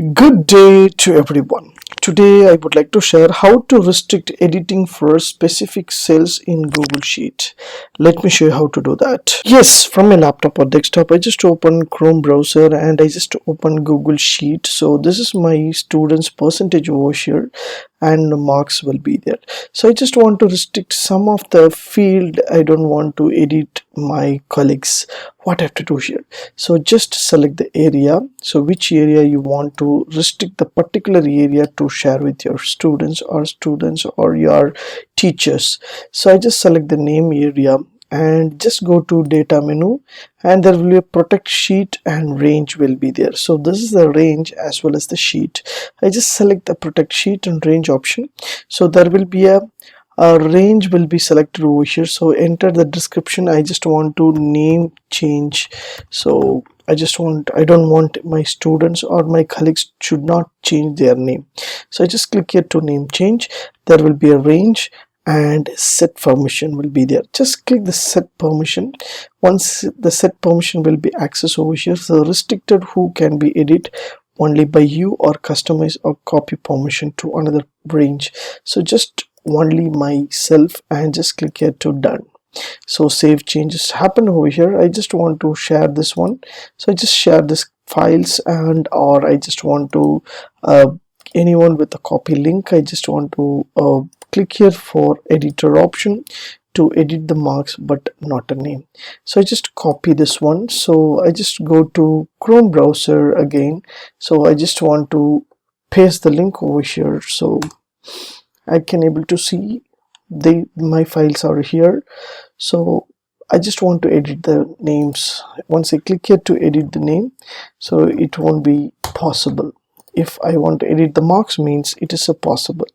Good day to everyone. Today I would like to share how to restrict editing for specific cells in Google Sheet. Let me show you how to do that. Yes, from my laptop or desktop, I just open Chrome browser and I just open Google Sheet. So this is my students percentage over here and the marks will be there. So I just want to restrict some of the field. I don't want to edit my colleagues. What I have to do here? So just select the area. So which area you want to restrict the particular area to share with your students or your teachers. So I just select the name area and just go to data menu, and there will be a protect sheet and range will be there. So this is the range as well as the sheet. I just select the protect sheet and range option. So there will be a range will be selected over here. So enter the description. I just want to name change. So I don't want my students or my colleagues should not change their name. So I just click here to name change. There will be a range and set permission will be there. Just click the set permission. Once the set permission will be accessed over here, so restricted who can be edit only by you or customize or copy permission to another range. So just only myself, and just click here to done. So save changes happen over here. I just want to share this one, so I just share this files, and or I just want to anyone with a copy link, I just want to click here for editor option to edit the marks but not a name. So I just copy this one. So I just go to Chrome browser again. So I just want to paste the link over here, so I can able to see my files are here. So I just want to edit the names. Once I click here to edit the name, so it won't be possible. If I want to edit the marks means it is a possible.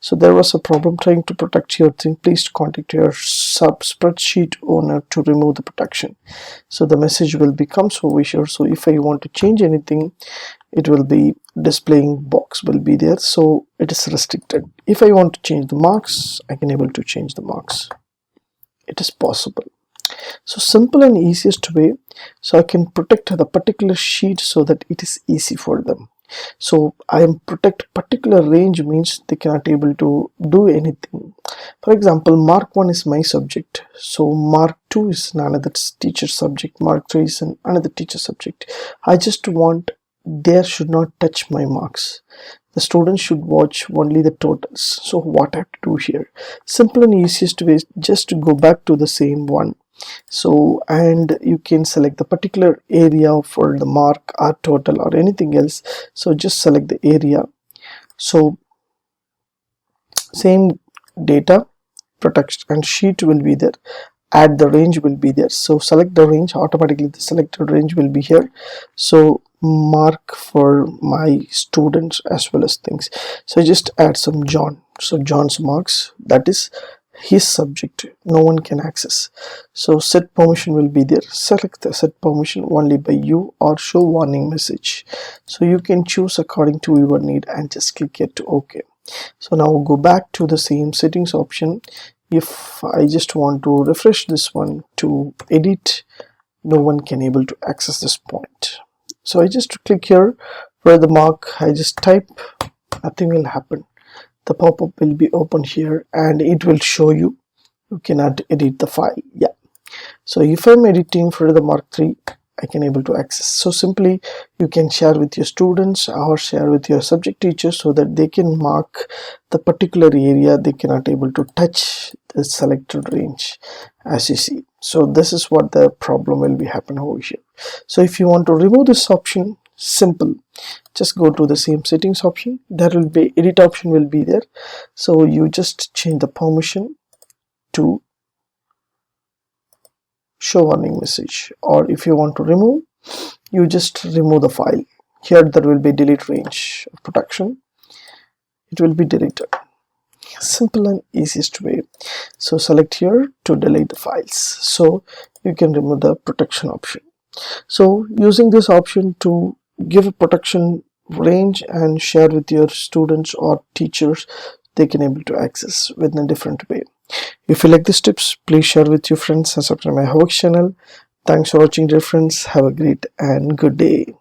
So there was a problem trying to protect your thing. Please contact your spreadsheet owner to remove the protection. So the message will become over here. So if I want to change anything, it will be displaying box will be there. So it is restricted. If I want to change the marks, I can able to change the marks. It is possible. So simple and easiest way. So I can protect the particular sheet so that it is easy for them. So I am protect particular range means they cannot able to do anything. For example, mark 1 is my subject, so mark 2 is another teacher subject, mark 3 is another teacher subject. I just want there should not touch my marks. The students should watch only the totals. So what I have to do here? Simple and easiest way is just to go back to the same one. So, and you can select the particular area for the mark or total or anything else. So just select the area. So same data, protect and sheet will be there. Add the range will be there. So select the range, automatically the selected range will be here. So mark for my students as well as things. So I just add some John. So John's marks, that is his subject, no one can access. So set permission will be there. Select the set permission only by you or show warning message. So you can choose according to your need and just click it to OK. So now go back to the same settings option. If I just want to refresh this one to edit, no one can able to access this point. So I just click here where the mark, I just type, nothing will happen. The pop-up will be open here and it will show you cannot edit the file. Yeah, so if I'm editing for the mark 3, I can able to access. So simply you can share with your students or share with your subject teachers so that they can mark the particular area they cannot able to touch the selected range, as you see. So this is what the problem will be happen over here. So if you want to remove this option, simple, just go to the same settings option. There will be edit option will be there. So you just change the permission to show warning message, or if you want to remove, you just remove the file. Here there will be delete range of protection, it will be deleted. Simple and easiest way. So select here to delete the files, so you can remove the protection option. So using this option to give a protection range and share with your students or teachers, they can able to access within a different way. If you like these tips, please share with your friends and subscribe my HowXT channel. Thanks for watching, dear friends. Have a great and good day.